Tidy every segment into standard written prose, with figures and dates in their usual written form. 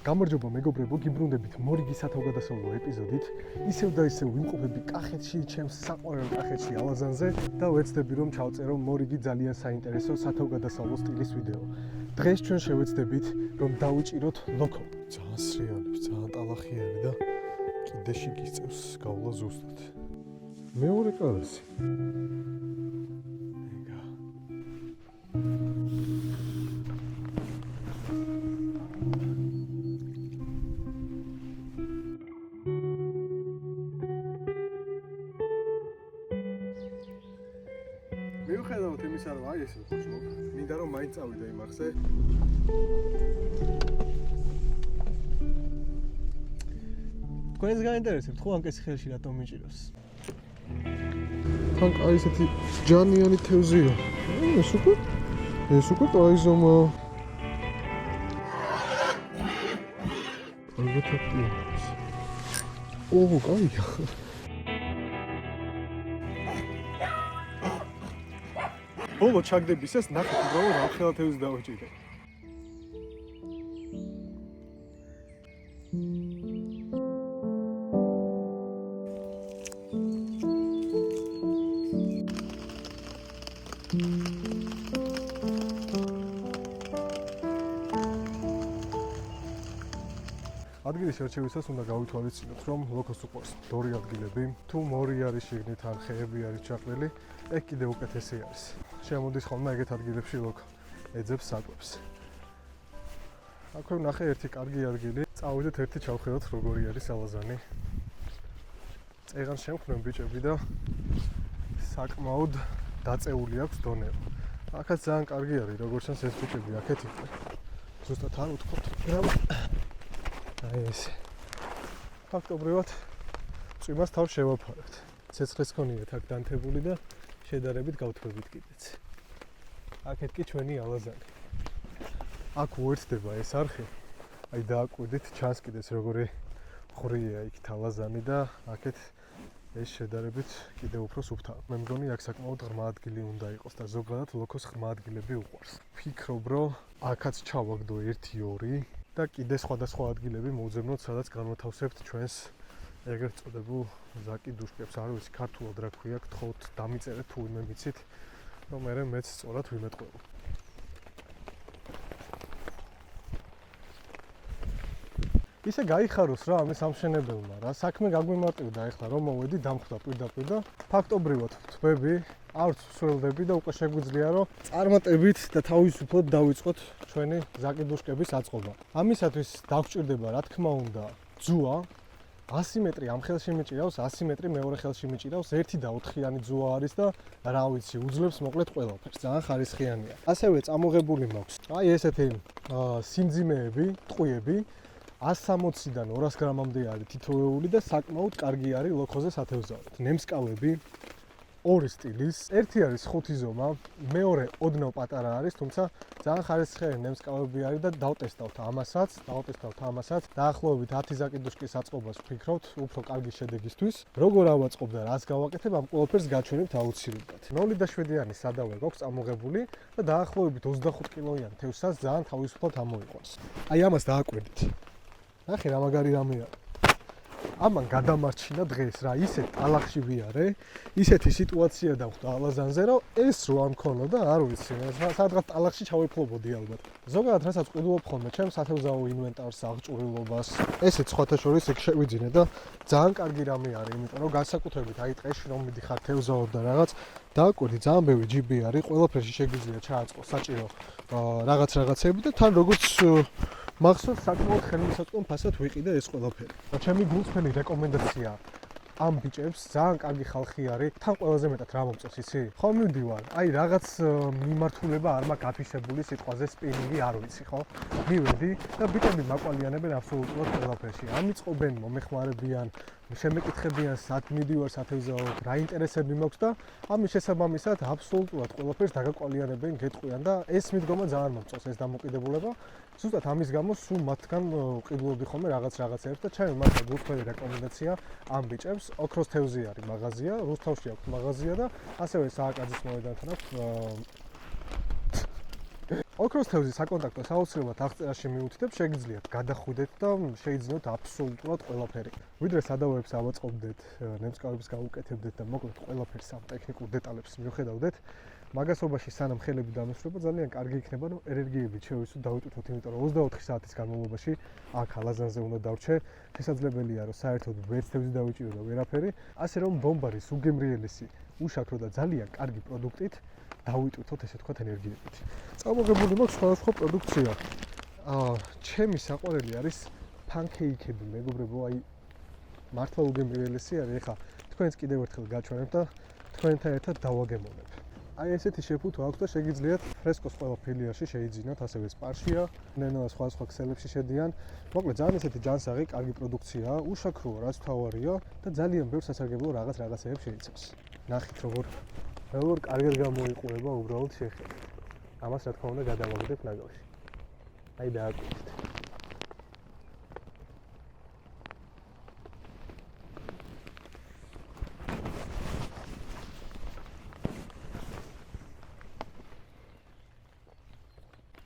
გამარჯობა მეგობრებო, გიბრუნდებით მორიგი სათავგადასავლო ეპიზოდით. ისევ და ისევ ვიმყოფები კახეთში, ჩემს საყვარელ კახეთში ალაზანზე და ვეცდები რომ ჩავწერო მორიგი ძალიან საინტერესო სათავგადასავლო სტილის ვიდეო. დღეს ჩვენ შევეცდებით რომ დავიჭიროთ ლოკო. ძალიან სრიალებს, ძალიან ტალახიანი და კიდეში გიწევს გავლა ზუსტად. მეორე კარასი. მიუხედავად იმისა, რომ აი ესე ხოჭლობ, მინდა რომ მაინც წავიდე იმ არხზე. თქვენს გაინტერესებთ ხო ანკეს ხელში რატომ მიჭიროს? თან აი ესეთი ჯანიანი თევზია. ეს უკვე ტაიზომა. ალბათია. ოღო, კაია. ბოლო ჩაგდების ეს ნახეთ უბრალოდ რა ხელა თევზი დავიჭირე. ადგილის შერჩევისას უნდა გავითვალისწინოთ, რომ ლოკოს უყვარს დორი ადგილები, თუ მორი არის შიგნით ან ხეები არის ჩაყრილი, ეგ კიდე უკეთესი არის. შემოდის ხოლმე ეგეთ ადგილებში ლოკო ეძებს საკვებს. აქვე ვნახე ერთი კარგი ადგილი, წავიდეთ ერთი ჩავხედოთ როგორი არის ალაზანი. წეღან შემხნევ ბიჭები და საკმაოდ დაწეული აქვს დონეო. აქაც ძალიან კარგი არის, როგორც ჩანს ეს ბიჭები აქეთ იყვნენ. ზუსტად არ უთქვათ, მაგრამ აი ესე. ფაქტობრივად წვიმას თავს შევაფარებთ. ცეცხლის ქონიათ აქ დანთებული და შედარებით გავთქვებით კიდეც. აქეთ კი ჩვენი ალაზანი. აქ უერთდება ეს არხი. აი დააკვირდით, ჩანს კიდეც როგორი ღვრია იქ ალაზანი და აქეთ ეს შედარებით კიდევ უფრო სუფთაა. მე მგონი აქ საკმაოდ ღრმა ადგილი უნდა იყოს და ზოგადად ლოკოს ღრმა ადგილები უყვარს. ვფიქრობ, რომ აქაც ჩავაგდო 1-2 და კიდე სხვადასხვა ადგილები მოვძებნოთ, სადაც განვათავსებთ ჩვენს ეგრეთ წოდებულ ზაკი დუშკებს. არ ვიცი ქართულად რა ქვია, გთხოვთ დამიწერეთ თუ ვინმე მიცით, რომ მე მეც სწორად ვიმეტყველო. ისე გაიხაროს რა ამის ამშენებელმა რა, საქმე გაგვიმარტივდა ეხლა რომ მოვედი დამხვდა პირდაპირ და ფაქტობრივად ვთქვები, არც ვსველდები და უკვე შეგვიძლია რომ წარმატებით და თავისუფლად დავიწყოთ ჩვენი ზაკი დუშკების აწყობა. ამისათვის დაგვჭირდება რა თქმა უნდა ძუა. 100 მეტრი ამ ხელში მიჭირავს, 100 მეტრი მეორე ხელში მიჭირავს, 1 და 4-იანი ძუა არის და რა ვიცი, უძლებს მოკლედ ყველაფერს, ძალიან ხარისხიანია. ასევე წამოღებული მაქვს აი ესეთი სიმძიმეები, ტყვიები 160-დან 200 გრამამდე არის თითოეული და საკმაოდ კარგი არის ლოქოზე სათევზაოდ. ნემსკავები ორი სტილის, ერთი არის 5 ზომა, მეორე ოდნავ პატარა არის, თუმცა ძალიან ხარისხიანი ნემსკავები არის და დავტესტავთ ამასაც, დაახლოებით 10 ზაკი დუშკის აწყობას ვფიქრობთ, უფრო კარგი შედეგისთვის. როგორ ავაწყობ და რას გავაკეთებ, ამ ყველაფერს გაჩვენებთ აუცილებლად. 0.7-იანი სადავე გვაქვს წამოღებული და დაახლოებით 25 კილოიან თევზსაც ძალიან თავისუფლად ამოიყვანს. აი ამას დააკვირდით. ნახე რა მაგარი რამე არის. ამან გადამარჩინა დღეს რა ისეთ ტალახში ვიარე, ისეთი სიტუაცია დახვდა ალაზანზე, რომ ეს რო არ მქონოდა, არ ვიცი, სადღაც ტალახში ჩავიფლობოდი ალბათ. ზოგადად რასაც ყიდულობ ხოლმე ჩემს სათევზაო ინვენტარს, აღჭურვილობას, ესეც სხვათა შორის ეგ შევიძინე და ძალიან კარგი რამე არის, იმიტომ რომ განსაკუთრებით აი ტყეში რომ მიდიხარ თევზაოდ და რაღაც დააკვირდი, ძალიან ბევრი ჯიბი არის, ყველაფერში შეგვიძლია ჩააწყო საჭირო რაღაცები და თან როგორც მახსოვს საკმაოდ ხელმისაწვდომ ფასად ვიყიდე ეს ყველაფერი. და ჩემი გულწრფელი რეკომენდაცია ამ ბიჭებს, ძალიან კარგი ხალხი არის, თან ყველაზე მეტად რა მომწონს იცი? ხო მივდივარ, აი რაღაც მიმართულება არ მაქვს აფიქსებული სიტყვაზე სპინინგი არ ვიცი, ხო? მივედი და ბიჭები მაკვალიანებენ აბსოლუტურად ყველაფერში. ამიწყობენ, მომეხმარებიან, შემეკითხებიან სად მიდივარ სათევზაო, რა ინტერესები მაქვს და ამის შესაბამისად აბსოლუტურად ყველაფერს დაგაკვალიანებენ, გეტყვიან და ეს მიდგომა ძალიან მომწონს ეს დამოკიდებულება. ზუსტად ამის გამო სულ მათგან ვყიდულობდი ხოლმე რაღაცეებს და ჩემი მართლა გულწრფელი რეკომენდაცია ამ ბიჭებს. ოქროს თევზი არის მაღაზია, რუსთავში აქვს მაღაზია და ასევე სააკაძის მოედანთან აქვს ოქროს თევზის საკონტაქტო საოცრებად აღწერაში მიუთითებ, შეგიძლიათ გადახვიდეთ და შეიძინოთ აბსოლუტურად ყველაფერი. ვიდრე სადავოებს ავაწყობდეთ, ნემსკავებს გაუკეთებდეთ და მოკლედ ყველაფერს ამ ტექნიკურ დეტალებს მივხედავდეთ, მაგასობაში სანამ ხელები დამესრება, ძალიან კარგი იქნება, რომ ენერგიებით შევისვით დავიტვირთოთ, იმიტომ რომ 24 საათის განმავლობაში აქ ალაზანზე უნდა დავრჩე. შესაძლებელია, რომ საერთოდ ვერც თევზი დავიჭირო და ვერაფერი, ასე რომ ბომბარის უგემრიელესი, უშაქრო და ძალიან კარგი პროდუქტით დავიტვირთოთ, ესე ვთქვათ, ენერგიებით. წამოღებული მაქვს სხვადასხვა პროდუქცია. ჩემი საყვარელი არის პანკეიკები, მეგობრებო, აი მართლა უგემრიელესი არის. ეხლა თქვენს კიდევ ერთხელ გაჩვენებ და თქვენთან ერთად დავაგემოვნებ. აი ესეთი შეფუთვა აქვს და შეგიძლიათ ფრესკოს ყველა ფილიაში შეიძინოთ, ასევე სპარშია, ნენოა სხვა ქსელებში შედიან. მოკლედ ძალიან ესეთი ჯანსაღი, კარგი პროდუქციაა, უშაქროა, რაც თავარია და ძალიან ბევრ სასარგებლო რაღაცებს შეიცავს. ნახეთ როგორ კარგად გამოიყურება უბრალოდ შეხება. ამას რა თქმა უნდა გადავაგდებ ნაგავში. აი დააკვირდით.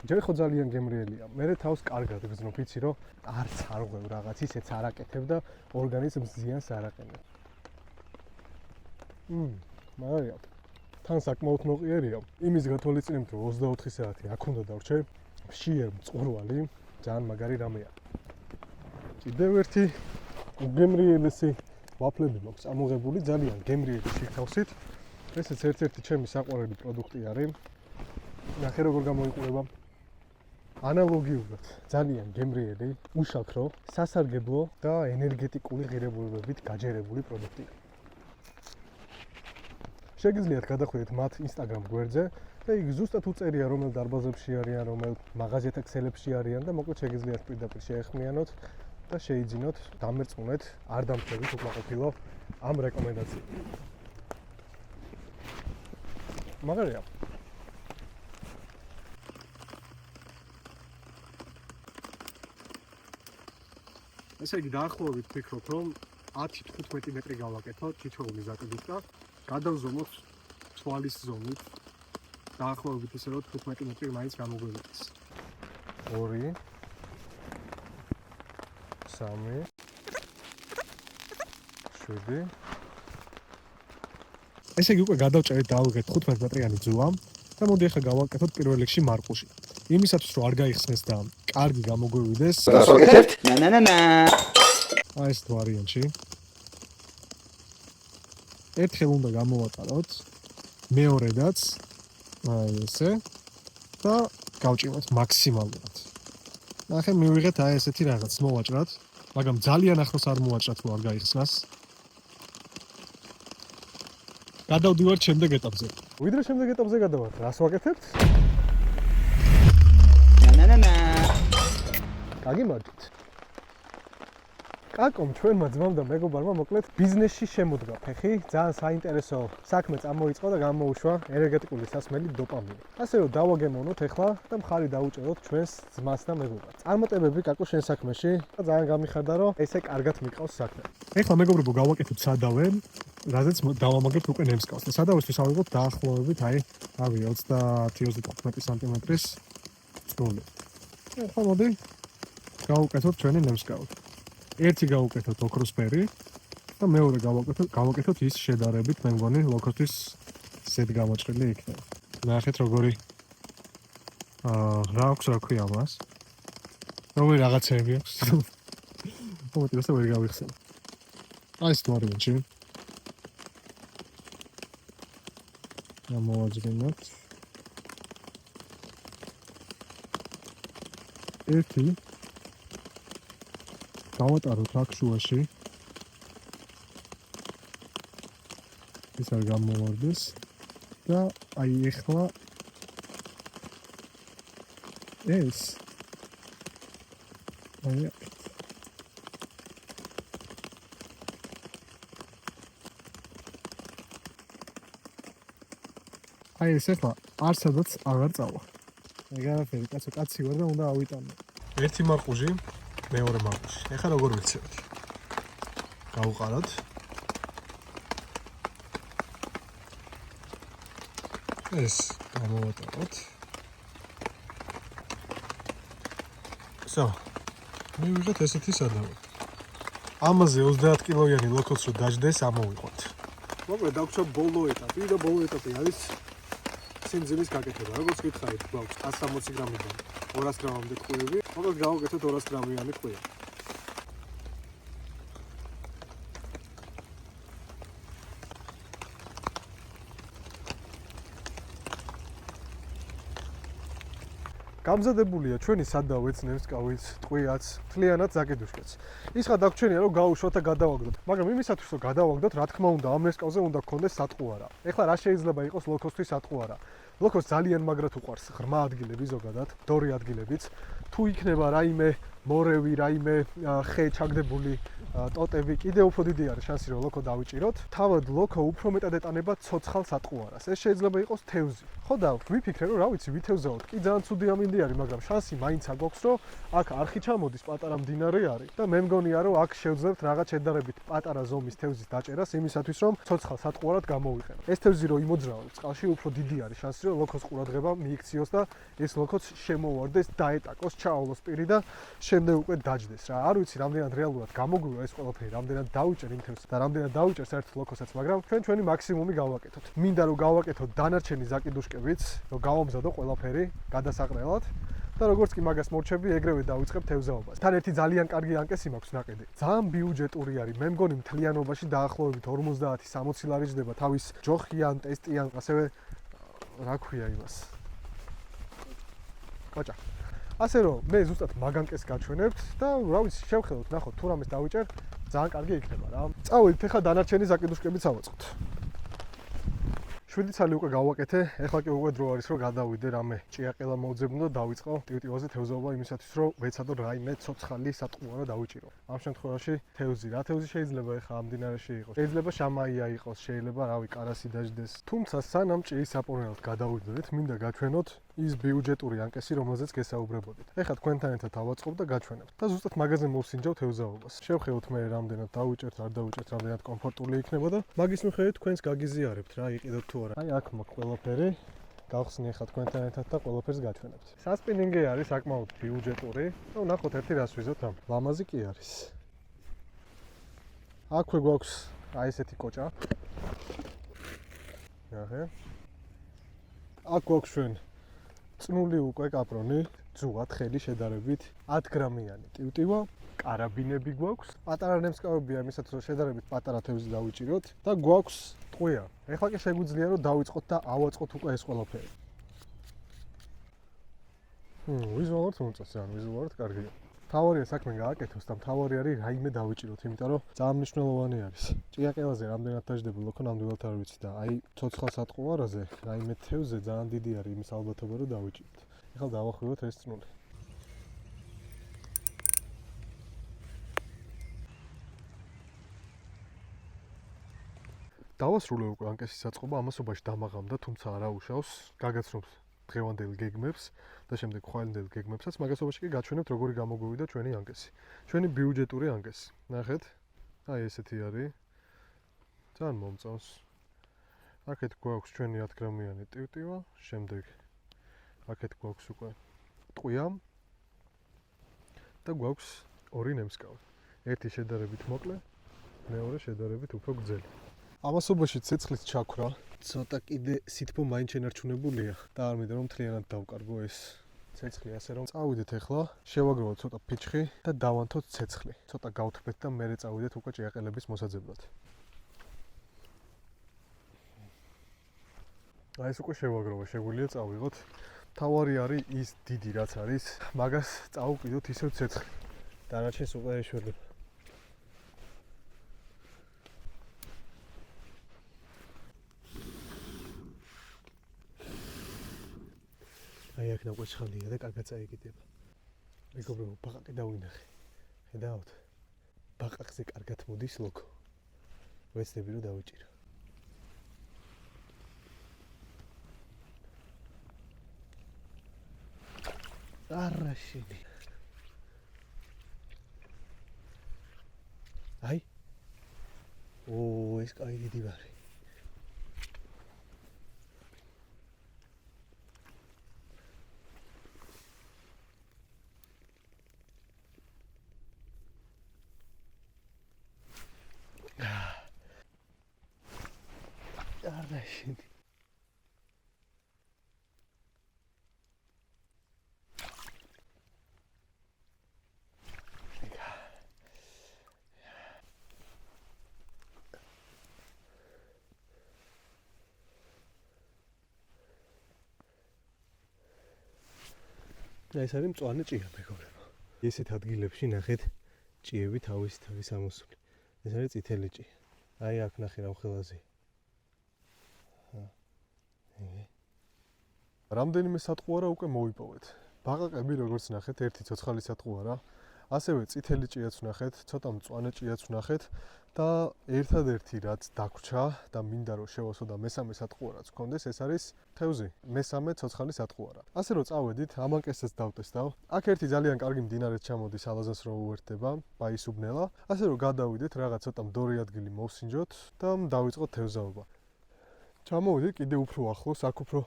ჯერ ხო ძალიან გემრიელია. მე თავს კარგად გზნობ, იცი რომ არც არ ღვევ რაღაც ისეც არ აკეთებ და ორგანიზმს ზიანს არ აყენებ. მაგარია. თან საკმაოდ მოყიერია. იმის გათვალისწინებთ, რომ 24 საათი აქ უნდა დავრჩე, მშიერ მწყურვალი, ძალიან მაგარი რამეა. კიდევ ერთი უგემრიელესი ვაფლები მაქვს ამოღებული, ძალიან გემრიელი შიგთავსით. ესეც ერთ-ერთი ჩემი საყვარელი პროდუქტი არის. ნახე როგორ გამოიყურება. ანალოგიურად ძალიან გემრიელი, უშაქრო, სასარგებლო და ენერგეტიკული ღირებულებებით გაჯერებული პროდუქტია. შეგიძლიათ გადახვიდეთ მათ Instagram გვერდზე და იქ ზუსტად უწერია რომელ დარბაზებში არიან, რომელ მაღაზიათა ქსელებში არიან და მოკლედ შეგიძლიათ პირდაპირ შეეხმიანოთ და შეიძინოთ, დამერწმუნეთ, არ დამხდებით უკმაყოფილო ამ რეკომენდაციით. მაგარია. ესე იგი დაახლოებით ვფიქრობ, რომ 10-15 მეტრი გავაკეთოთ თითოეული ზაკედით და გადავზომოთ თვალის ზომით. დაახლოებით ისე რომ 15 მეტრი მაინც გამოგვივიდეს. 2 3 7 ესე იგი უკვე გადავჭერეთ და ავიღეთ 15 მეტრიანი ძუა და მოდი ახლა გავაკეთოთ პირველ რიგში მარყუში. იმისათვის რომ არ გაიხსნეს და კარგი გამოგვივიდეს. აი ეს ვარიანტი. ერთხელ უნდა გამოვატაროთ, მეორედაც აი ესე და გავჭიმოთ მაქსიმალურად. ნახე მივიღეთ აი ესეთი რაღაც მოვაჭრათ, მაგრამ ძალიან ახლოს არ მოვაჭრათ, რომ არ გაიხსნას. გადავდივართ შემდეგ ეტაპზე. ვიდრე შემდეგ ეტაპზე გადავართ, რას ვაკეთებთ? გაგიმარჯვეთ. კაკომ ჩვენმა ძმამ და მეგობარმა მოკლედ ბიზნესში შემოდგა ფეხი, ძალიან საინტერესო საქმე წამოიწყო და გამოუშვა ენერგეტიკული სასმელი დოპამინი. ასე რომ დავაგემოვნოთ ახლა და მხარი დაუჭეროთ ჩვენს ძმას და მეგობარს. წარმატებები კაკო შენ საქმეში და ძალიან გამიხარდა რომ ესე კარგად მიყავს საქმე. ახლა მეგობრებო გავაკეთოთ სადავე, რაზეც დავამაგრებთ უკვე ნემსკავს. და სადავესთვის ავიღოთ დაახლოებით აი 30-35 სანტიმეტრის წნული. ახლა მოდი გავუკეთოთ ჩვენი ნემსკავი. ერთი გავუკეთოთ ოქროსფერი და მეორე გავაკეთოთ ის შედარებით, მე მგონი ლოქოსთვის ზედ გამოჭრილი იქნება. ნახეთ როგორი რა აქვს რა ქვია მას. როგორი რაღაცები აქვს. მოდი ასე ვერ გავიხსენ. აი ეს ვარიანტი. ამოვაძრინოთ. ერთი გავატაროთ აქ შუაში. ეს არ გამოვარდეს და აი ეხლა ეს აი ეს ეხლა არცადაც აღარ წავა. ეგარაფერი კაცი ვარ და უნდა ავიტანო. ერთი მარყუჟი, მეორე მარყუჟი. ეხლა როგორ ვიქცევთ? გავუყაროთ. ეს გამოვატაროთ. ისო. მივიღეთ ესეთი სადავი. ამაზე 30 კილოიანი ლოქოს რო დაждდეს ამოვიყვანთ. მოკლედ დაგვჭა ბოლო ეტაპი და ბოლო ეტაპი არის სიმძიმის გაკეთება. როგორც გითხარით, გვაქვს 160 გრამიდან 200 გრამამდე ხვიები. მოკლედ გავაკეთოთ 200 გრამიანი ხვია. გამზადებულია ჩვენი სადავეც, ნემსკავიც, ტყვიაც, თლიანად ზაკიდუშკაც. ის ხა დაგვრჩენია რომ გავუშვათ და გადავაგდოთ. მაგრამ იმისათვის რომ გადავაგდოთ, რა თქმა უნდა, ამ ნემსკავზე უნდა გქონდეს სატყუარა. ეხლა რა შეიძლება იყოს ლოქოსთვის სატყუარა? ლოქოს ძალიან მაგრად უყვარს ღრმა ადგილები ზოგადად, დორი ადგილებიც. თუ იქნება რაიმე მორევი, რაიმე ხე ჩაგდებული ტოტები, კიდე უფრო დიდი არის შანსი რომ ლოქო დავიჭიროთ. თავად ლოქო უფრო მეტად ეტანება ცოცხალ სატყუარას. ეს შეიძლება იყოს თევზი. ხო და ვიფიქრე რომ რა ვიცი, ვითევზაოთ. კი ძალიან ცუდი ამინდი არის, მაგრამ შანსი მაინც აგვაქვს რომ აქ არხი ჩამოდის, პატარა მდინარე არის და მე მგონია რომ აქ შევძლებთ რაღაც შედარებით პატარა ზომის თევზის დაჭერას იმისათვის რომ ცოცხალ სატყუარად გამოვიყენო. ეს თევზი რო იმოძრავებს წყალში, უფრო დიდი არის შანსი რომ ლოქოს ყურადღება მიიქციოს და ეს ლოქოც შემოვარდეს, დაეტაკოს, ჩაავლოს პირი და შემდეგ უკვე დაждდეს რა. არ ვიცი რამდენად რეალურად გამოგვივა ეს ყველაფერი, რამდენად დავიჭერ იმ თევზს და რამდენად დავიჭერ საერთოდ ლოქოსაც, მაგრამ ჩვენი მაქსიმუმი გავაკეთოთ. მინდა რომ გავაკეთოთ დანარჩენი ზაკიდუშკებიც, რომ გავამზადო ყველაფერი გადასაყრელად და როგორც კი მაგას მორჩები, ეგრევე დავიწყებ თევზაობას. თან ერთი ძალიან კარგი ანკესი მაქვს ნაყიდი. ძალიან ბიუჯეტური არის. მე მგონი მთლიანობაში დაახლოებით 50-60 ლარი ჯდება თავის ჯოხიან, ტესტიან, ასევე რა ქვია იმას. კოჭა. ასე რომ მე ზუსტად მაგანკეს გაჩვენებთ და რა ვიცი, შევხედოთ, ნახოთ თუ რამეს დავიჭერ, ძალიან კარგი იქნება რა. წავედით ახლა დანარჩენი ზაკიდუშკებიც ავაწყოთ. 7 ცალი უკვე გავაკეთე, ეხლა კი უკვე დრო არის რომ გადავიდე რამე ჭიაყელა მოვძებნო და დავიწყო ტივტივაზე თევზაობა იმისათვის რომ ვეცადო რაიმე ცოცხალი სატყუარა დავიჭირო. ამ შემთხვევაში თევზი, რა თევზი შეიძლება ეხლა ამ დინარეში იყოს? შეიძლება შამაია იყოს, შეიძლება რავი კარასი დაждდეს. თუმცა სანამ ჭიის საპონელად გადავიდოდეთ, მინდა გაჩვენოთ ის ბიუჯეტური ანკესი, რომელზეც გესაუბრებოდით. ეხლა თქვენთან ერთად ავაწყობ და გაჩვენებთ. და ზუსტად მაგაზე მოვსინჯავ თევზაობას. შევხედოთ მე რამდენად დავიჭერთ, არ დავიჭერთ, რამდენად კომფორტული იქნება და მაგის მიხედვით თქვენს გაგიზიარებთ რა, იყიდოთ თუ არა. აი აქ მაქვს ყველაფერი. გავხსნი ახლა თქვენთან ერთად და ყველაფერს გაჩვენებთ. სასპინინგი არის საკმაოდ ბიუჯეტური. და ნახოთ ერთი რას ვიზოთ ამ. ლამაზი კი არის. აქვე გვაქვს აი ესეთი კოჭა. აჰა. აქ გვაქვს ჩვენ წნული უკვე კაპრონი, ძუად ხელი შედარებით 10 გრამიანი ტივტივა, კარაბინები გვაქვს. პატარა ნემსკავებია იმისათვის რომ შედარებით პატარა თევზი დავიჭიროთ და გვაქვს ტყვია. ეხლა კი შეგვიძლია რომ დავიწყოთ და ავაწყოთ უკვე ეს ყველაფერი. ვიზუალურად მომწონს, ვიზუალურად კარგია. მთავარია საქმე გააკეთოს და მთავარი არის რაიმე დავიჭიროთ, იმიტომ რომ ძალიან მნიშვნელოვანი არის. ჭიაყელაზე რამდენად დაждდება ლოქო ნამდვილად არ ვიცი და აი ცოცხალ სატყუარაზე რაიმე თევზე ძალიან დიდი არის იმის ალბათობა რომ დავიჭიროთ. ეხლა დავახვევოთ ეს წნული. დავასრულე უკვე ანკესის საწყობა, ამასობაში დამაღამდა, თუმცა არა უშავს, გაგაცნობთ დღევანდელ გეგმებს და შემდეგ ხვალინდელ გეგმებსაც, მაგასობაში კი გაჩვენებთ როგორი გამოგვივიდა ჩვენი ანკესი. ჩვენი ბიუჯეტური ანკესი. ნახეთ, აი ესეთი არის. ძალიან მომწონს. აქეთ გვაქვს ჩვენი 10 გრამიანი ტივტივა, შემდეგ აქეთ გვაქვს უკვე ტყვია და გვაქვს ორი ნემსკავი. ერთი შედარებით მოკლე, მეორე შედარებით უფრო გრძელი. ამასობაში ცეცხლის ჩაქვრა ცოტა კიდე სითბო მაინც შენარჩუნებულია და არ მინდა რომ მთლიანად დავკარგო ეს ცეცხლი, ასე რომ წავიდეთ ახლა, შევაგროვოთ ცოტა ფიჩხი და დავანთოთ ცეცხლი. ცოტა გავთბეთ და მერე წავიდეთ უკვე ჭიაყელების მოსაძებლად. აი ეს უკვე შევაგროვე, შეგვიძლია წავიღოთ. თავარი არის ის დიდი რაც არის, მაგას წავუყიდოთ ისევ ცეცხლი. დანარჩენს უკვე ეშველება. აი აქ ნაკვეჭხალია და კარგად წაიკიდება. მეგობრებო, ბაყაყი დავინახე. ხედავთ? ბაყაყზე კარგად მოდის ლოქო. ვეცდები რომ დავიჭირო. არაშენი. აი. ეს კაი დიდი ვარი. შენი. ეს არის მწვანე ჭია, მეგობრებო. ესეთ ადგილებში ნახეთ ჭიები თავის ამოსული. ეს არის წითელი ჭია. აი აქ ნახე რა ხელაზე. რამდენიმე სატყუარა უკვე მოვიპოვეთ. ბაყაყები როგორც ნახეთ, ერთი ცოცხალი სატყუარა, ასევე წითელი ჭიაც ვნახეთ, ცოტა მწვანე ჭიაც ვნახეთ და ერთადერთი რაც დაგვრჩა და მინდა რომ შევასო და მესამე სატყუარაც გქონდეს, ეს არის თევზი, მესამე ცოცხალი სატყუარა. ასე რომ წავედით, ამანკესაც დავტესტავ. აქ ერთი ძალიან კარგი მდინარეც ჩამოდის, ალაზანს რო უერთდება, ბაისუბნელა. ასე რომ გადავიდეთ, რაღაც ცოტა მდორი ადგილი მოვსინჯოთ და დავიწყოთ თევზაობა. ჩამოვიდეთ კიდე უფრო ახლოს, აქ უფრო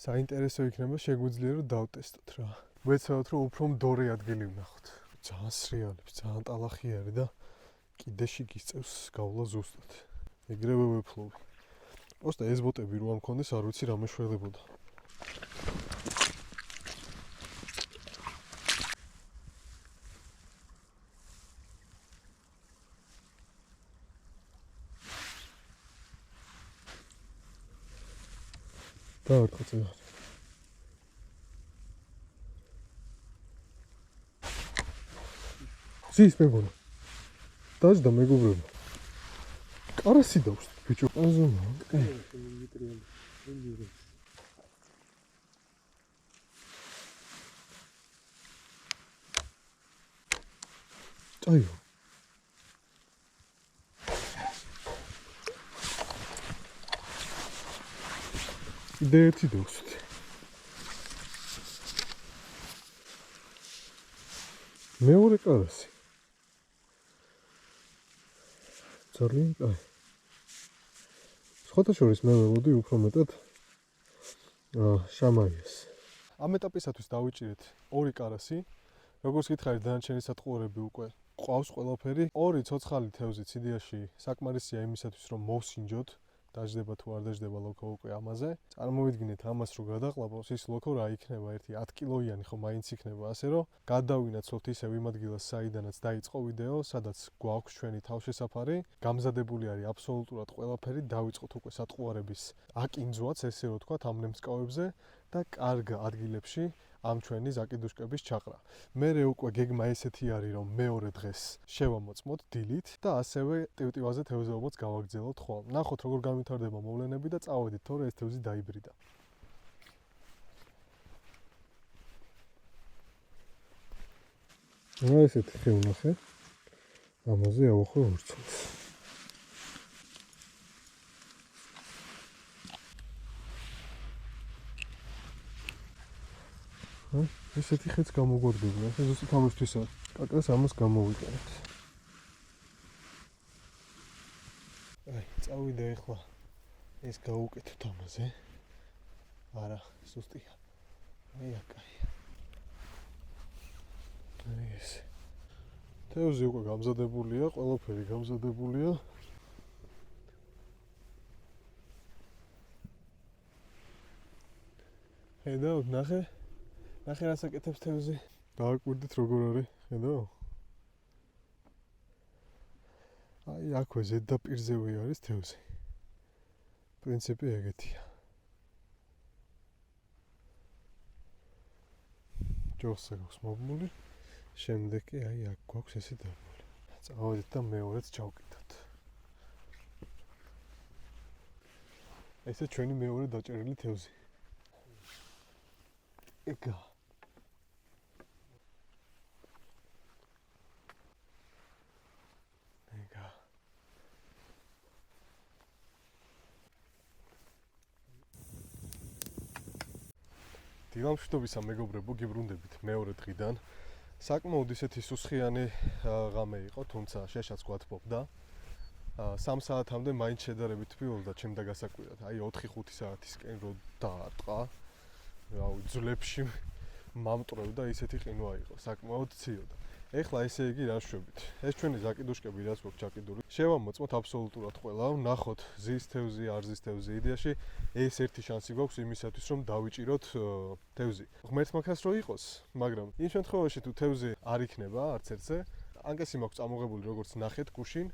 საინტერესო იქნება, შეგვიძლია რომ დავტესტოთ რა. ვეცადოთ რომ უფრო მდორი ადგილი ვნახოთ. ძალიან სრიალებს, ძალიან ტალახი არის და კიდეში გიწევს გავლა ზუსტად. ეგრევე ვეფლობი. ოსტა ეს ბოტები რო არ მქონდეს, არ ვიცი რა მეშველებოდა. დავარტყო წევა. ზის მეგონა. დაжда მეგობრებო. კარასი დავს ბიჭო. აზონა. წაიო. კიდე ერთი დავსვით. მეორე კარასი. ძალიან კაი. სხვათა შორის მე ველოდი უფრო მეტად შამაიას. ამ ეტაპისათვის დავიჭირეთ ორი კარასი. როგორც გითხარით, დანარჩენი სატყუარები უკვე ყავს ყველაფერი. ორი ცოცხალი თევზი ციდიაში საკმარისია იმისათვის, რომ მოვსინჯოთ. დაждდება თუ არ დაждდება ლოქო უკვე ამაზე. წარმოვიდგინეთ ამას რომ გადაყლაპოს, ის ლოქო რა იქნება, ერთი 10 კილოიანი ხო მაინც იქნება, ასე რომ გადავინაცვლოთ ისევ იმ ადგილას, საიდანაც დაიწყო ვიდეო, სადაც გვაქვს ჩვენი თავშესაფარი, გამზადებული არის აბსოლუტურად ყველაფერი, დავიწყოთ უკვე სატყუარების აკინძვაც, ესე რომ ვთქვათ, ამ ნემსკავებზე და კარგ ადგილებში ამ ჩვენი ზაკიდუშკების ჩაყრა. მერე უკვე გეგმა ესეთი არის, რომ მეორე დღეს შევამოწმოთ დილით და ასევე ტივტივაზე თევზაობაც გავაგრძელოთ ხვალ. ნახოთ როგორ განვითარდება მოვლენები და წავედით, თორე ეს თევზი დაიბრიდა. ესეთი ხე ვნახე. ამაზე ავახვე ურჩხულს. ესეთი ხეც გამოგვარდება, ახლა ზუსტად ამისთვის არის. კაკას ამას გამოვიყენეთ. აი, წავიდე ახლა ეს გავუკეთოთ ამაზე. არა, ზუსტია. აი, აკაია. აი ეს. თევზი უკვე გამზადებულია, ყველაფერი გამზადებულია. ხედავ, ნახე. ნახე რას აკეთებს თევზი. დააკვირდით როგორ არის, ხედავ? აი, აქვე ზედაპირზევე არის თევზი. პრინციპი ეგეთია. ჯოხს აქვს მობმული. შემდეგ კი აი აქ გვაქვს ესე დაბმული. წავედით და მეორეც ჩავკიდოთ. ესე ჩვენი მეორე დაჭერილი თევზი. ეგა. ეგა. დილამშვიდობისა მეგობრებო, გიბრუნდებით მეორე დღიდან. საკმაოდ ისეთი სუსხიანი ღამე იყო, თუმცა შეშაც გვათბობდა. 3 საათამდე მაინც შედარებით ვიოლდა ჩემ დაგასაკვირად. აი 4-5 საათისკენ რო დაარტყა. რავი, ძვლებში მამტრევდა, ისეთი ყინვა იყო, საკმაოდ ციოდა. ეხლა ესე იგი რა შვებით. ეს ჩვენი ზაკიდუშკები რაც გვაქვს ჩაკიდული. შევამოწმოთ აბსოლუტურად ყველა, ნახოთ ზის თევზი, არ ზის თევზი. იდეაში ეს ერთი შანსი გვაქვს იმისათვის, რომ დავიჭიროთ თევზი. ღმერთს მაგას რო იყოს, მაგრამ იმ შემთხვევაში თუ თევზი არ იქნება არც ერთზე, ანკესი მაქვს წამოღებული როგორც ნახეთ გუშინ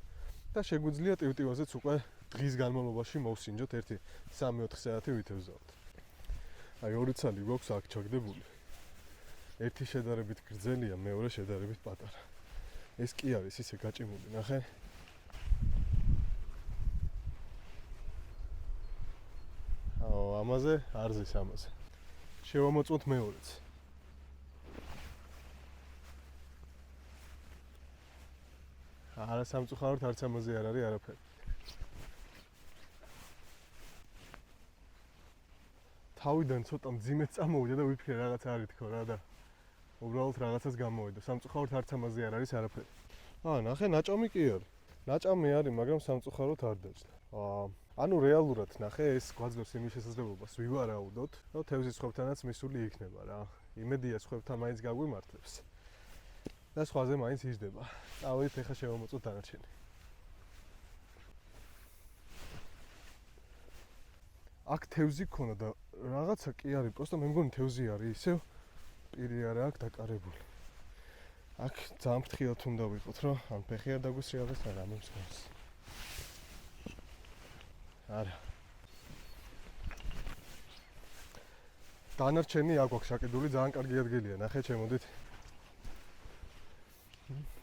და შეგვიძლია ტივტივაზეც უკვე დღის განმავლობაში მოვსინჯოთ 1-3-4 საათი ვითევზავთ. აი ორი ცალი გვაქვს აქ ჩაგდებული. ერთი შედარებით გრძელია, მეორე შედარებით პატარა. ეს კი არის ისე გაჭიმული, ნახე. ამაზე არ ზის ამაზე. შევამოწმოთ მეორეც. არა სამწუხაროდ არც ამაზე არ არის არაფერი. თავიდან ცოტა მძიმედ წამოვიდა და ვიფიქრე რაღაც არის თქო რა და უბრალოდ რაღაცას გამოვიდა. სამწუხაროდ არც ამაზე არ არის არაფერი. ნახე, ნაჭამი კი არის. ნაჭამი არის, მაგრამ სამწუხაროდ არ დაჭდა. ანუ რეალურად ნახე, ეს გვაძლევს იმის შესაძლებლობას ვივარაუდოთ და თევზის ხვევთანაც მისული იქნება რა. იმედია ხვევთან მაინც გაგვიმართლებს. და სხვაზე მაინც იზრდება. წავედით ეხლა შევამოწოთ დანარჩენი. აქ თევზი ქონა და რაღაცა კი არის, პროსტა მე მგონი თევზი არის, ისევ პირი არა აქ დაკარებული. აქ ძალიან ფრთხილად უნდა ვიყოთ, რომ ან ფეხი არ დაგვისრიალდეს და რამე მსგავს. არა. დანარჩენი აქ გვაქვს შაკიდული, ძალიან კარგი ადგილია, ნახე, ჩემოდით.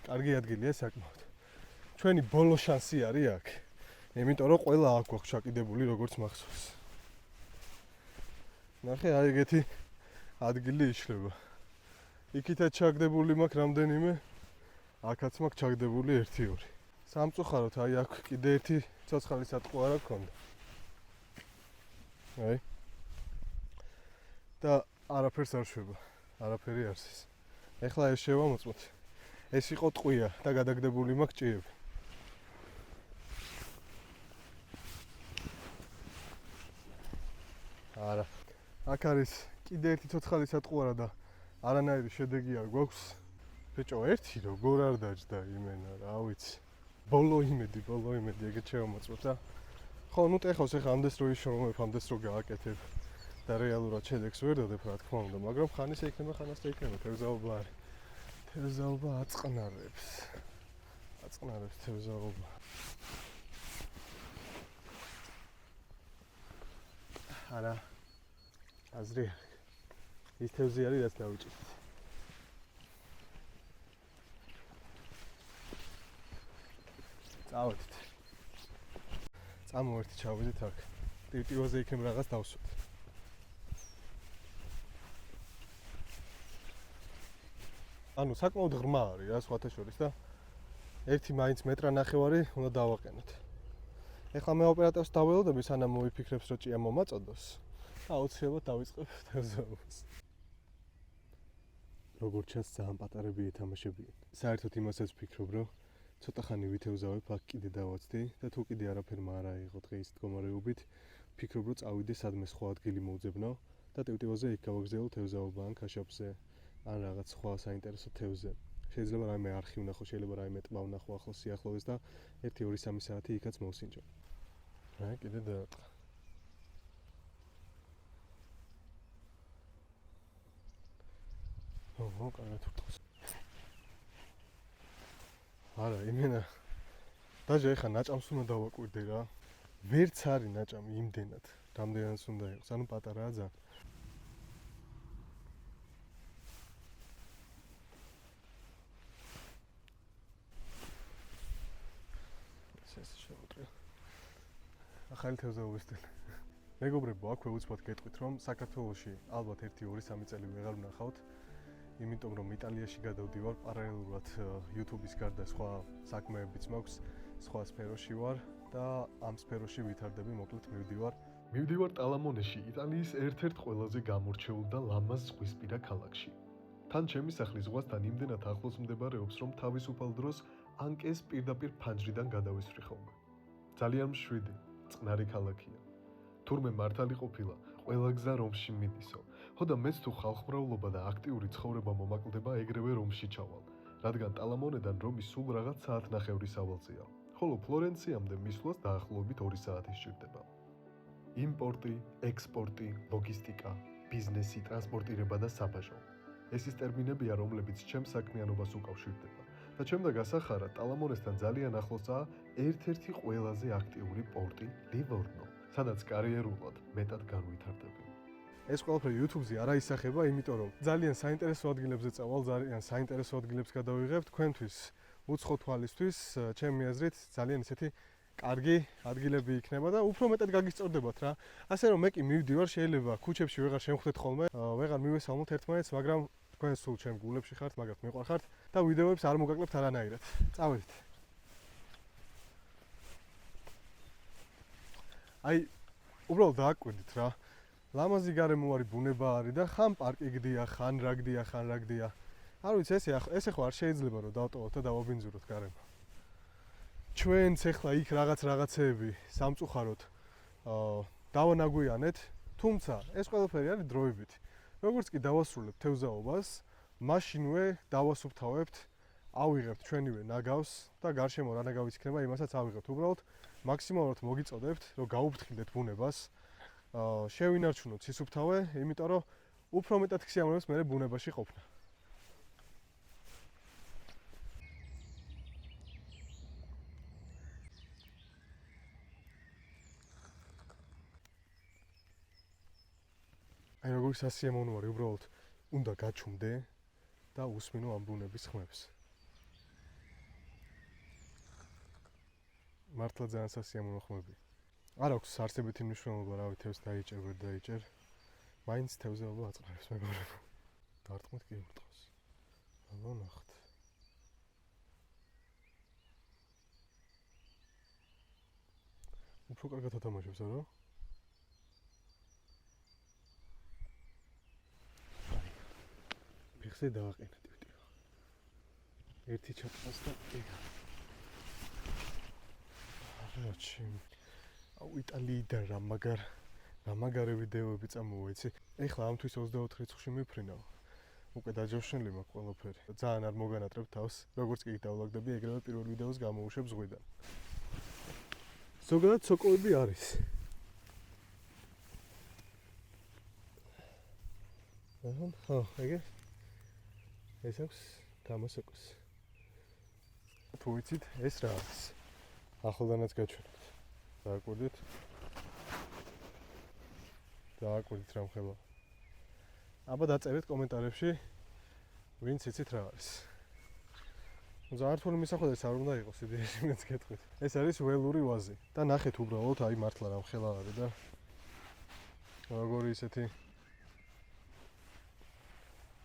კარგი ადგილია საკმაოდ. ჩვენი ბოლო შანსი არის აქ. იმიტომ რომ ყველა აქ გვაქვს შაკიდებული, როგორც მახსოვს. ნახე, აი ეგეთი ადგილი იშლება. იქითაც ჩაგდებული მაქვს რამდენიმე, აქაც მაქვს ჩაგდებული 1-2. სამწუხაროდ აი აქ კიდე ერთი ცოცხალი სატყო არა გქონდა. აი. და არაფერს არ შვება. არაფერი არ ზის. ეხლა ეს შევამოწმოთ. ეს იყო ტყვია და გადაგდებული მაქვს ჭიები. არა. აქ არის კიდე ერთი ცოცხალი სატყო არა და არანაირი შედეგი არ გვაქვს. ბიჭო, ერთი როგორ არ დაჯდა იმენა, რა ვიცი. ბოლო იმედი, ეგეთ შევამოწმოთ და ხო, ნუ ტეხავს ეხლა ამდენს რო იშრომებ, ამდენს რო გააკეთებ და რეალურად შედეგს ვერ დადებ, რა თქმა უნდა, მაგრამ ხანისა იქნება, ხანას და იქნება, თევზაობა არის. თევზაობა აწყნარებს. აწყნარებს თევზაობა. არა. აზრი არ. ის თევზი არის, რაც დავიჭირეთ. წავედით. წამოვერთი ჩავიდეთ აქ. ტივტივაზე იქნებ რაღაც დავსვათ. ანუ საკმაოდ ღრმა არის რა სხვათა შორის და ერთი მაინც მეტრა ნახევარი უნდა დავაყენოთ. ეხლა მე ოპერატორს დაველოდები, სანამ მოიფიქრებს, რომ ჭია მომაწოდოს. და აუცილებლად დავიწყებ თევზაობას. როგორც ჩანს, ძალიან პატარები ეთამაშებიან. საერთოდ იმასაც ვფიქრობ, რომ ცოტა ხანი ვითევზავებ, აქ კიდე დავაცდი და თუ კიდე არაფერმა არ აიღო დღის მდგომარეობით, ვფიქრობ, რომ წავიდე სადმე სხვა ადგილი მოვძებნო და ტივტივაზე იქ გავაგზავნო თევზაობა ან ქაშაპზე, ან რაღაც სხვა საინტერესო თევზზე. შეიძლება რაიმე არხი ვნახო, შეიძლება რაიმე ტბა ვნახო ახლოს სიახლოვეს და 1-2-3 საათი იქაც მოვსინჯო. რა, კიდე დააწყა. ო, კარგად ვთქოს. არა, იმენა. დაჟე ეხა ნაჭამს უნდა დავაკვირდე რა. ვერც არის ნაჭამი იმდენად, რამდენიც უნდა იყოს. ანუ პატარაა ძალიან. ეს შევუტრე. ახალი თევზაობის სტილი. მეგობრებო, აქვე უცბად გეტყვით, რომ საქართველოში ალბათ 1-2-3 წელი ვეღარ ვნახავთ. იმიტომ რომ იტალიაში გადავდივარ პარალელურად YouTube-ის გარდა სხვა საქმეებიც მაქვს, სხვა სფეროში ვარ და ამ სფეროში ვითარდები, მოკლედ მივდივარ ტალამონეში, იტალიის ერთ-ერთ ყველაზე გამორჩეულ და ლამაზ ზღვისპირა ქალაქში. თან ჩემი სახლის ზღვასთან იმდენად ახლოს მდებარეობს, რომ თავისუფალ დროს ანკეს პირდაპირ ფანჯრიდან გადავისვრი ხოლმე. ძალიან მშვიდი, წყნარი ქალაქია. თურმე მართალი ყოფილა, ყველა გზა რომში მიდისო. ხო და მეც თუ ხალხმრავლობა და აქტიური ცხოვრება მომაკლდება, ეგრევე რომში ჩავალ. რადგან ტალამონედან რომი სულ რაღაც საათნახევრის სავალზეა, ხოლო ფლორენციამდე მისვლას დაახლოებით 2 საათი სჭირდება. იმპორტი, ექსპორტი, ლოგისტიკა, ბიზნესი, ტრანსპორტირება და საბაჟო. ეს ის ტერმინებია, რომლებიც ჩემს საქმიანობას უკავშირდება და ჩემდა გასახარად ტალამონესთან ძალიან ახლოსაა ერთ-ერთი ყველაზე აქტიური პორტი ლივორნო, სადაც კარიერულად მეტად განვითარდები. ეს ყველაფერი YouTube-ზე არ აისახება, იმიტომ რომ ძალიან საინტერესო ადგილებზე წავალ, ძალიან საინტერესო ადგილებს გადავიღებ თქვენთვის, უცხო თვალისთვის, ჩემი აზრით, ძალიან ისეთი კარგი ადგილები იქნება და უფრო მეტად გაგისწორდებათ რა. ასე რომ მე კი მივდივარ, შეიძლება ქუჩებში ვეღარ შემხვდეთ ხოლმე, ვეღარ მივესალმოთ ერთმანეთს, მაგრამ თქვენ სულ ჩემ გულებში ხართ, მაგათ მიყვარხართ და ვიდეოებს არ მოგაკლებთ არანაირად. წავედით. აი, უბრალოდ დააკვირდით რა. ლამაზი გარემო არის, ბუნება არის და ხან პარკი გდია, ხან რა გდია, ხან რა გდია. არ ვიცი, ესე ხო არ შეიძლება რომ დავტოვოთ და დავაბინძუროთ გარემო. ჩვენც ახლა იქ რაღაცეები სამწუხაროდ დავანაგვიანეთ, თუმცა ეს ყველაფერი არის დროებით. როგორც კი დავასრულებთ თევზაობას, მაშინვე დავასუფთავებთ, ავიღებთ ჩვენივე ნაგავს და გარშემო რა ნაგავიც იქნება, იმასაც ავიღებთ. უბრალოდ მაქსიმალურად მოგიწოდებთ, რომ გაუფრთხილდეთ ბუნებას. შევინარჩუნოთ სისუფთავე, იმიტომ რომ უფრო მეტად ქსიამოვნებს მე ბუნებაში ყოფნა. აი როგორი სასიამოვნო არის, უბრალოდ უნდა გაჩუმდე და უსმინო ამ ბუნების ხმებს. მართლა ძალიან სასიამოვნო ხმები. არ აქვს არსებითი მნიშვნელობა, რავი, თევზს დაიჭერ, ვერ დაიჭერ. მაინც თევზაობა აწყარებს მეგობრებო. დარტყმით კი ურტყავს. აბა ნახეთ. უფრო კარგად ათამაშებს, არა? ფეხზე დააყენეთ ვიდეო. ერთი ჩატყას და ეგა. რაჩი. აუ იტალიიდან რა მაგარი ვიდეოები წამოვა, იცი? ეხლა ამთვის 24 რიცხვში მიფრინავ. უკვე დაჯავშნილი მაქვს ყველაფერი. ძალიან არ მოგანატრებ თავს, როგორც კი დავლაგდები, ეგრევე პირველ ვიდეოს გამოუშვებ ზღვიდან. ზოგადად სოკოები არის. ხო, ეგე. ეს აქვს თამასოკოს. თუ ვიცით, ეს რა არის? ახლდანაც გაჩვენებთ. დააკვირდით რა მხება. აბა დაწერეთ კომენტარებში, ვინც იცით რა არის. ზართული მისახვედრს არ უნდა იყოს იდეაში, მეც გეტყვით. ეს არის ველური ვაზი და ნახეთ უბრალოდ, აი მართლა რა მხელა არის და როგორი ისეთი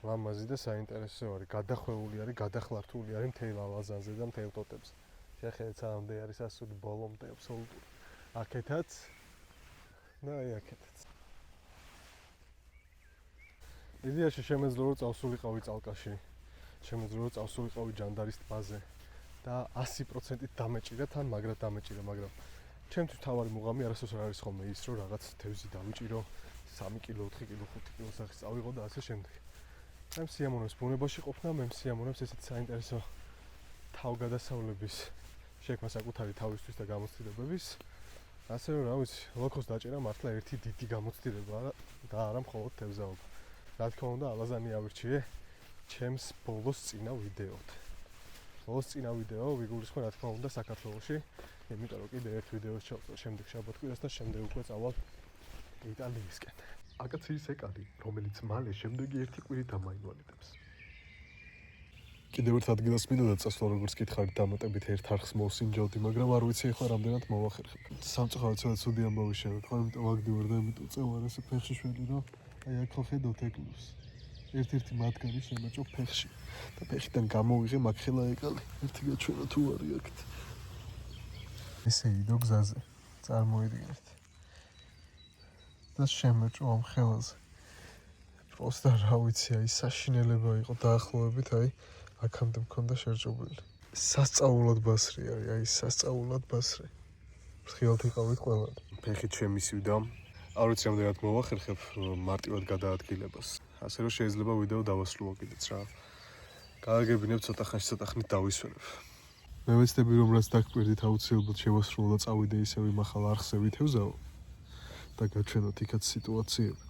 ლამაზი და საინტერესო არის, გადახვეული არის, გადახლართული არის მთელ ალაზანზე და მთელ ტოტებზე. შეხედეთ სამდე არის ასული ბოლომდე აბსოლუტური. აქეთაც და აი აქეთაც. იდეაში შემეძლო რომ წავსულიყავი წალკაში. შემეძლო რომ წავსულიყავი ჯანდარის ტბაზე და 100%-ით დამეჭირა თან, მაგრად დამეჭირა, მაგრამ ჩემთვის თავარი მუღამი არასდროს არ არის ხოლმე ის, რომ რაღაც თევზი დავიჭირო 3 კილო, 4 კილო, 5 კილო სახის წავიღო და ასე შემდეგ. მე მსიამოვნებს ბუნებაში ყოფნა, მე მსიამოვნებს ესეთი საინტერესო თავგადასავლების შექმნა საკუთარი თავისთვის და გამოცდილებების. ასე რომ რა ვიცი, ლოქოს დაჭერა მართლა ერთი დიდი გამოცდილება და არა მხოლოდ თევზაობა. რა თქმა უნდა, ალაზანი ავირჩიე ჩემს ბოლოს წინა ვიდეოდ. ბოლოს წინა ვიდეო ვიგულისხმე რა თქმა უნდა საქართველოში, იმიტომ რომ კიდე ერთ ვიდეოს ჩავწერ შემდეგ შაბათ-კვირას და შემდეგ უკვე წავალ იტალიისკენ. აკაციის ეკარი, რომელიც მალე შემდეგი ერთი კვირით ამაინვალიდებს. კიდევ ერთ ადგილას მინდოდა წასვლა, როგორც გითხარით, დამატებით ერთ არხს მოვსინჯავდი, მაგრამ არ ვიცი ახლა რამდენად მოვახერხებ. სამწუხაროდ ცოტა ცუდი ამბავი შევეთხარ, იმიტომ ვაგდივარ და იმიტომ წევარ ესე ფეხში შველი, რომ აი აქ ხედავთ ეკლებს. ერთ-ერთი მათგანი შემაჭო ფეხში და ფეხიდან გამოვიღე მაგხელა ეკალი. ერთი გაჩვენა თუ არის აქეთ. ესე იდო გზაზე. წარმოიდგინეთ. და შემაჭო ამ ხელაზე. პროსტა რა ვიცი, აი საშინელება იყო დაახლოებით, აი აქამდე მქონდა შერჭობილი. სასწაულად ბასრი არის, აი სასწაულად ბასრი. ფრთხილად იყავით ყველანი. ფეხით შემისივდა. არ ვიცი რამდენად მოვახერხებ მარტივად გადაადგილებას. ასე რომ შეიძლება ვიდეო დავასრულო კიდეც რა. გააგებინებ ცოტა ხნით დავისვენებ. მე ვეცდები რომ რაც დაგკვირდით აუცილებლად შევასრულო და წავიდე ისევ იმ ახალ არხზე ვითევზაო და გაჩვენოთ იქაც სიტუაციები.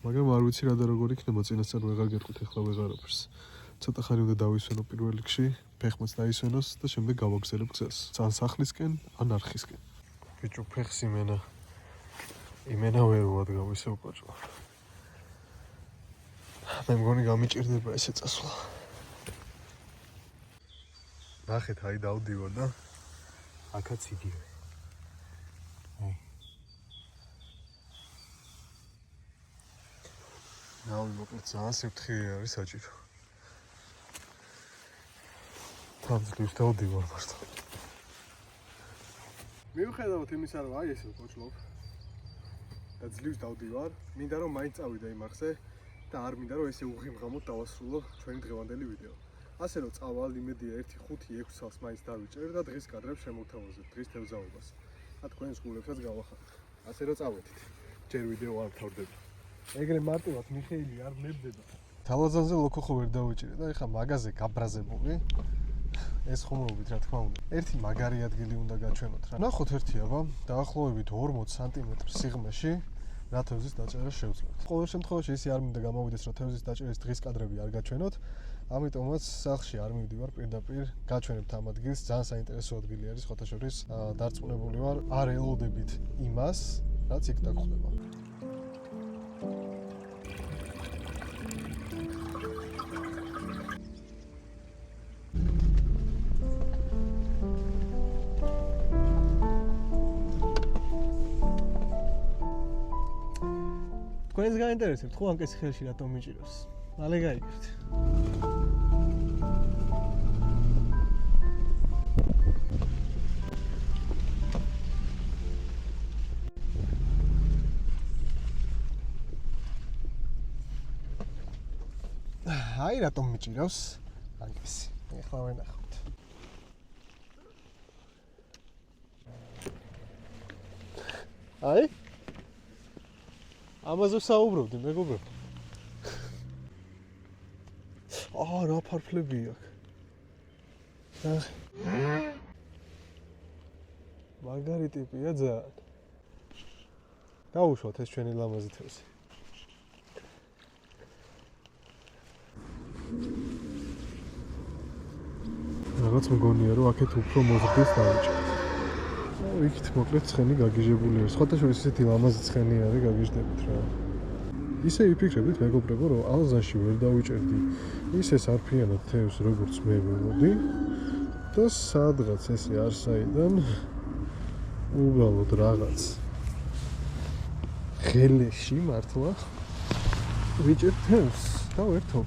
მაგრამ არ ვიცი რა და როგორ იქნება, წინასწარ ვეღარ გეტყვით, ახლა ვეღარაფერს. ცოტა ხანი უნდა დავისვენო პირველ რიგში, ფეხმაც დაისვენოს და შემდეგ გავაგზავნებ გზას. ძალიან სახლისკენ ან არხისკენ. ბიჭო, ფეხს იმენა ვერ ვადგავ ისე უკაჭო. მე მგონი გამიჭირდება ესე წასვლა. ნახეთ, აი დავდივარ და აქაც იგივე. აი. ნავი მოკლედ ძალიან სიფრთხილე არის საჭირო. თავის დავდივარ მართლა. მიუხედავად იმისა, რომ აი ესე ვკოჭლობ და ძლივს დავდივარ, მინდა რომ მაინც წავიდე იმ არხზე და არ მინდა რომ ესე უღიმღამოდ დავასრულო ჩვენი დღევანდელი ვიდეო. ასე რომ წავალ იმედია 1-5-6 წელს მაინც დავიჭერ და დღის კადრებს შემოვთავაზებ, დღის თევზაობას. და თქვენს გულებსაც გავახარებ. ასე რომ წავედით. ჯერ ვიდეო არ თავდება. ეგრე მარტივად მიხეილი არ მებდება. თავაზანზე ლოქო ხო ვერ დავიჭირე და ეხლა მაგაზე გაბრაზებული. ეს ხუმრობით რა თქმა უნდა. ერთი მაგარი ადგილი უნდა გაჩვენოთ რა. ნახოთ ერთი აბა, დაახლოებით 40 სანტიმეტრ სიღრმეში რა თევზის დაჭერა შევძლოთ. ყოველ შემთხვევაში ისე არ მინდა გამოვიდეს რომ თევზის დაჭერის დღის კადრები არ გაჩვენოთ. ამიტომაც სახლში არ მივდივარ პირდაპირ, გაჩვენებთ ამ ადგილს, ძალიან საინტერესო ადგილი არის, ხოთა შორის დარწმუნებული ვარ, არ ელოდებით იმას, რაც იქ დაგხვდება. თქვენს გაინტერესებთ, ხო ანკეს ხელში რატომ მიჭირავს? მალე გაიგებთ. აი რატომ მიჭირავს ანკესი? ეხლა ვენახავთ. აი ამაზე საუბრობდი, მეგობრებო. რა ფარფლები აქ. მაგარი ტიპია ძალიან. დავუშვათ ეს ჩვენი ლამაზი თევზი. რაღაც მგონია რომ აქეთ უფრო მოზრდის დავიჭერთ. იქით მოკლედ ცხენი გაგიჟებული არის. სხვათა შორის ისეთი ლამაზი ცხენი არის, გაგიჟდებით რა. ისე იფიქრებით მეგობრებო, რომ ალზანში ვერ დავიჭერდი ისე სარფიანად თევზს, როგორც მე ველოდი და სადღაც ესე არსაიდან უბრალოდ რაღაც ღელეში მართლა ვიჭერ თევზს და ვერთობ.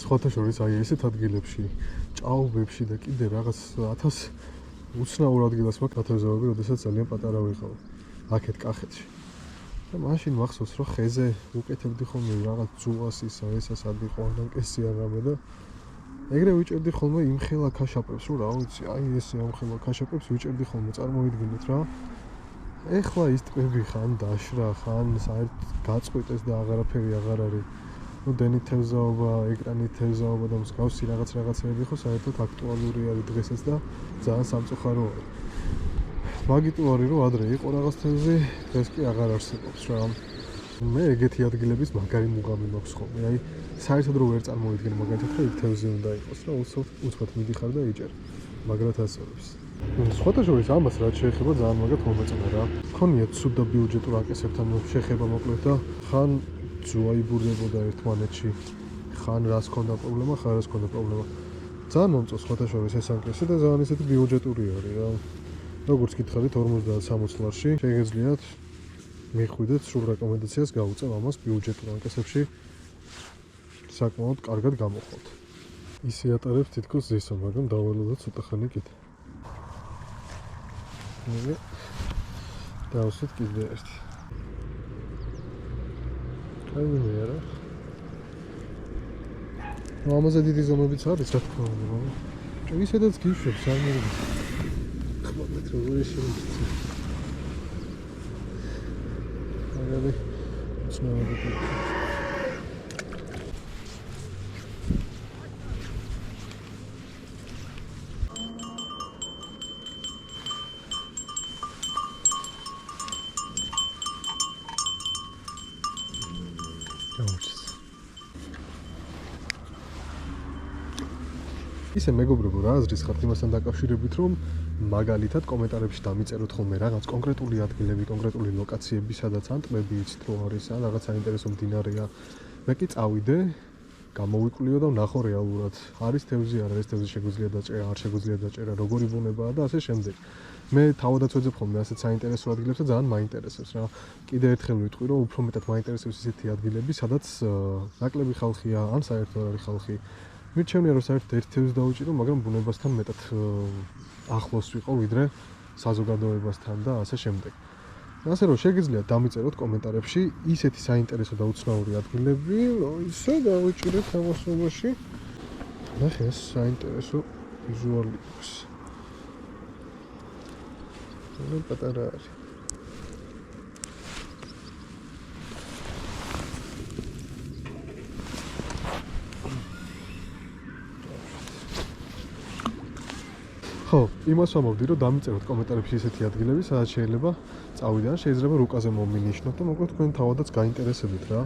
სხვათა შორის აი ესეთ ადგილებში, ჭაობებში და კიდე რაღაც 1000 უცნაურ ადგილას მაქვს თევზავები, როდესაც ძალიან პატარა ვიყავ აქეთ კახეთში. და მაშინ მახსოვს რომ ხეზე უკეთებდი ხოლმე რაღაც ძუას ისა ესას ადიყო ან კესი არ რამე და ეგრე ვიჭერდი ხოლმე იმხელა ქაშაპებს, რა ვიცი, აი ესე ამხელა ქაშაპებს ვიჭერდი ხოლმე, წარმოიდგინეთ რა. ეხლა ის ტბები ხან დაშრა, ხან საერთ გაწყვიტეს და აღარაფერი აღარ არის. ну დენით თევზაობა, ეკრანით თევზაობა და მსგავსი რაღაცეები ხო საერთოდ აქტუალური არის დღესაც და ძალიან სამწუხაროა. მაგიტო არის რომ ადრე იყო რაღაც თევზი, დღეს კი აღარ არსებობს რა. მე ეგეთი ადგილების მაგარი მუღამი მაქვს ხოლმე. აი საერთოდ რო ვერ წარმოიდგენ მაგათაც რომ იქ თევზი უნდა იყოს რა, უცბად მიდიხარ და იჭერ. მაგრად ასწორებს. სხვათა შორის ამას რაც შეეხება ძალიან მაგათ მომეწონა რა. მქონია ცუდ და ბიუჯეტურ ანკესებთან შეხება მოკლედ და ხან ძუა იბურდებოდა ერთმანეთში, ხან რას ქონდა პრობლემა, ხან რას ქონდა პრობლემა. ძალიან მომწონს სხვათა შორის ეს ანკესი და ძალიან ისეთი ბიუჯეტური არის რა. როგორც გითხარით 50-60 ლარში შეგეძლიათ მიხვიდეთ სრულ რეკომენდაციას გავუწევ ამას ბიუჯეტურ ანკესებში საკმაოდ კარგად გამოხვალთ. ისე ატარებს თითქოს ზესო, მაგრამ დაველოდოთ ცოტა ხანი კიდე. მე დავუსვით კიდე ერთი. აიმე რა. ამაზე დიდი ზომებიც არის, რა თქმა უნდა. ისედაც გიშვებს არ მოგიწევს. ხმობთ როგორი შეიძლება. მაგარი ცნობები. ისე მეგობრებო რა აზრის ხართ იმასთან დაკავშირებით რომ მაგალითად კომენტარებში დამიწეროთ ხოლმე რაღაც კონკრეტული ადგილები, კონკრეტული ლოკაციები, სადაც ან ტბები იცით რომ არის, ან რაღაც საინტერესო მდინარეა. მე კი წავიდე, გამოვიკვლიო და ვნახო რეალურად. არის თევზი, არა ეს თევზი შეგვიძლია დაჭერა, არ შეგვიძლია დაჭერა, როგორი ბუნებაა და ასე შემდეგ. მე თავადაც ვეძებ ხოლმე ასეთ საინტერესო ადგილებს და ძალიან მაინტერესებს რა. კიდე ერთხელ ვიტყვი რომ უფრო მეტად მაინტერესებს ისეთი ადგილები, სადაც ნაკლები ხალხია, ან საერთოდ არ არის ხალხი. მირჩევნია რომ საერთოდ ერთ თევზს დავუჭირო, მაგრამ ბუნებასთან მეტად ახლოს ვიყო ვიდრე საზოგადოებასთან და ასე შემდეგ. ასე რომ შეგიძლიათ დამიწეროთ კომენტარებში ისეთი საინტერესო და უცნაური ადგილები, რომ ისე დავიჭირეთ ამასობაში. ნახე ეს საინტერესო ვიზუალი აქვს. ძალიან პატარა არის. ხო, იმას ვამბობდი, რომ დამიწეროთ კომენტარებში ისეთი ადგილები, სადაც შეიძლება წავიდე ან შეიძლება რუკაზე მომინიშნოთ და მოკლედ თქვენ თავადაც გაინტერესებით რა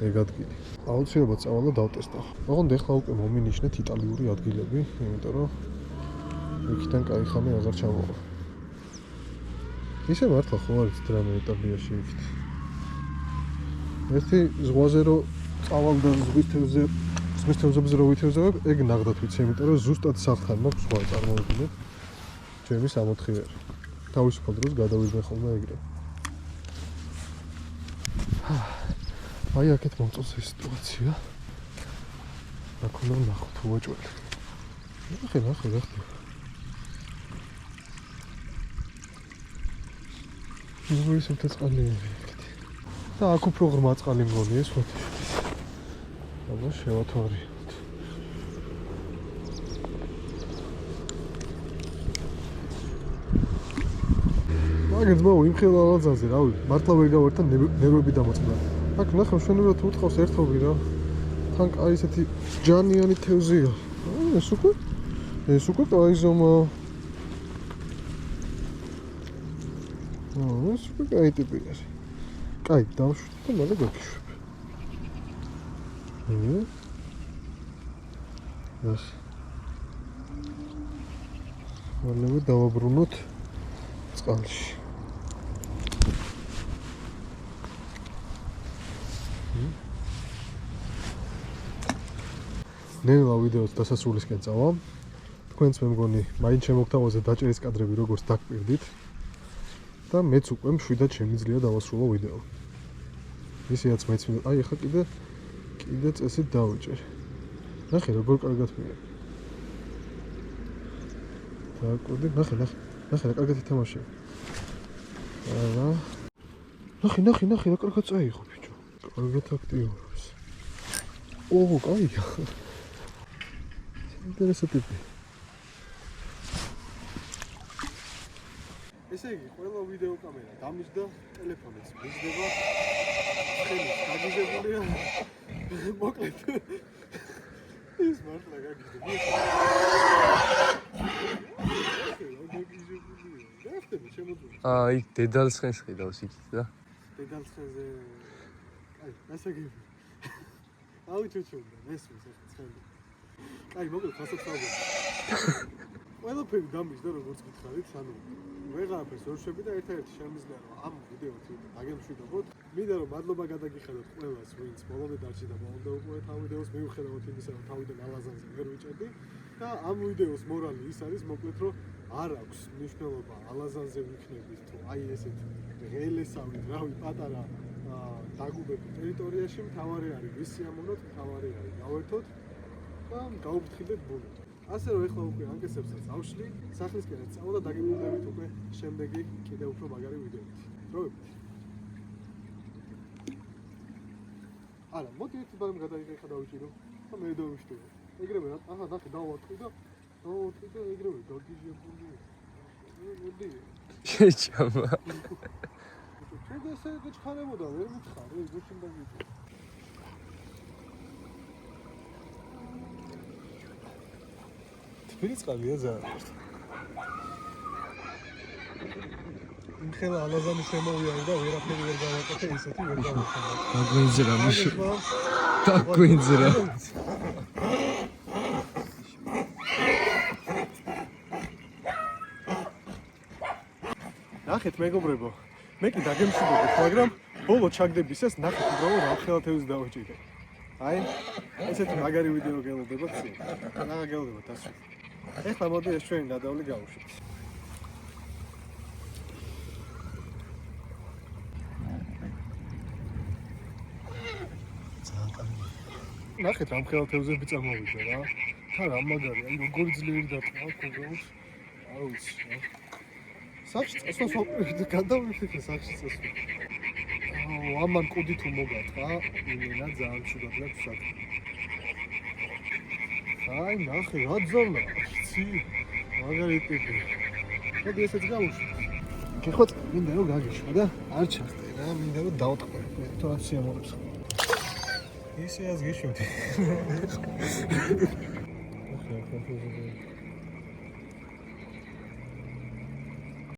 ეგ ადგილი. აუცილებლად წავალ და დავტესტო. ოღონდ ეხლა უკვე მომინიშნეთ იტალიური ადგილები, იმიტომ რომ იქიდან კაი ხანი აღარ ჩამოვა. ისე მართლა ხო არის დრამა იტალიაში იქით. ერთი ზღვაზე რომ წავალ და ზღვის თევზებზე რო ვითევზებ, ეგ ნახდათ ვიცი, იმიტომ რომ ზუსტად საფრთხე მაქვს სხვა წარმოვიდგინეთ. ჩემი 60-ი არის. თავისუფალ დროს გადავიდნენ ხოლმე ეგრე. აი აქეთ მომწონს ეს სიტუაცია. აქ უნდა ნახოთ უეჭველი. ნახე. ზღვის მთაწყალია ეგეთი. და აქ უფრო ღრმა წყალი მგონი ეს ხოთი. აბა შევათვალიეროთ. მაგაც ბაუ იმხელა ალაზანზე, რავი, მართლა ვერ გავარ და ნერვები დამოწმდა. აქ ნახე მშვენივრად უთყავს ერთობი რა. თან კაი ესეთი ჯანიანი თევზია. ეს უკვე კაი ზომა. ეს უკვე კაი ტიპი არის. კაი, დავშვით და მალე გაგიშვებ. მალევე დავაბრუნოთ წყალში. ნელა ვიდეოს დასასრულისკენ წავა. თქვენც მე მგონი მაინც შემოგთავაზეთ დაჭერის კადრები როგორც დაგპირდით. და მეც უკვე მშვიდად შემიძლია დავასრულო ვიდეო. ისეაც მეც აი ახლა კიდე წესით დავიჭერ. ნახე როგორ კარგად მია. დააკვირდი, ნახე რა კარგად ითამაშე. არა. ნახე რა კარგად წაიღო ბიჭო. კარგად აქტიურობს. კაია. ინტერესო ტიპი. ესე იგი, ყველა ვიდეო კამერა დამიჯდა, ტელეფონიც მიჯდება. ხელი გაგიზებულია. მოკლედ. ის მართლა გაგიზდება. აი, დედალცხენს ხედავს იქით და. დედალცხენზე აი, ასაგები. აუჩუჩუნდა, მესმის ეს ცხელი. აი, მოკლედ გასაცავი. ყველაფერი დამიჯდა როგორც გითხარით, ანუ ვეღარაფერს ვერ შვები და ერთ-ერთი შემიძლია რომ ამ ვიდეოც დაგემშვიდობოთ. მინდა რომ მადლობა გადაგიხადოთ ყველას, ვინც ბოლომდე დარჩი და ბოლომდე უყურეთ ამ ვიდეოს, მიუხედავად იმისა, რომ თავიდან ალაზანზე ვერ ვიჭერდი და ამ ვიდეოს მორალი ის არის, მოკლედ რომ არ აქვს მნიშვნელობა ალაზანზე ვიქნებით თუ აი ესეთ ღელესავით, რავი, პატარა დაგუბებით ტერიტორიაში, მთავარი არის ვის სიამოვნოთ, მთავარი არის გავერთოთ და გაუფრთხილდეთ ბუნებას. ასე რომ ეხლა უკვე ანკესებსაც ავშლი, სახლისკენაც წავალ და დაგემოვნებით უკვე შემდეგი კიდევ უფრო მაგარი ვიდეოით. დროებით. არა, მოდი ერთი ბარემ გადაიღე დავიჭირო და მე დავიშტევ. ეგრევე რა, აჰა, ნახე დავატყვი და ეგრევე გაგიჟებული. მოდი. შეჭამა. შენ ესე გეჩქარებოდა, ვერ მითხარ, გუშინ დაგიწევ. თბილი წყალია ძალიან. იმხელა ალაზანი შემოვიარე და ვერაფერი ვერ გავაკეთე, ისეთი ვერ გავაკეთე. დაგვინძრა მიშო. დაგვინძრა. ნახეთ მეგობრებო, მე კი დაგემშვიდობთ, მაგრამ ბოლო ჩაგდებისას ნახეთ უბრალოდ რა ხელათევის დავჭიდე. აი, ესეთი მაგარი ვიდეო გელოდებათ წინ. რა გელოდებათ ასე. ეხლა მოდი ეს ჩვენი ნადავლი გავუშვით. ნახეთ რამ ხელათევზები წამოვიდა რა. თან რა მაგარი, აი როგორი ძლიერი დატყვა კონკრეტულად. არ ვიცი რა. სახში წასვლას ვაპირებდი, გადავიფიქრე სახში წასვლა. ამან კუდი თუ მოგატყა, იმენა ძალიან მშვიდად ლებს საქმე. აი, ნახე, რა ძოლა, ცი, მაგარი ტიპი. მოდი ესეც გავუშვით. გეხოთ, მინდა რომ გაგიშვა და არ ჩახტე რა, მინდა რომ დავტყვე. მე თორემ სიამოვნებს. ისე ას გიშვით.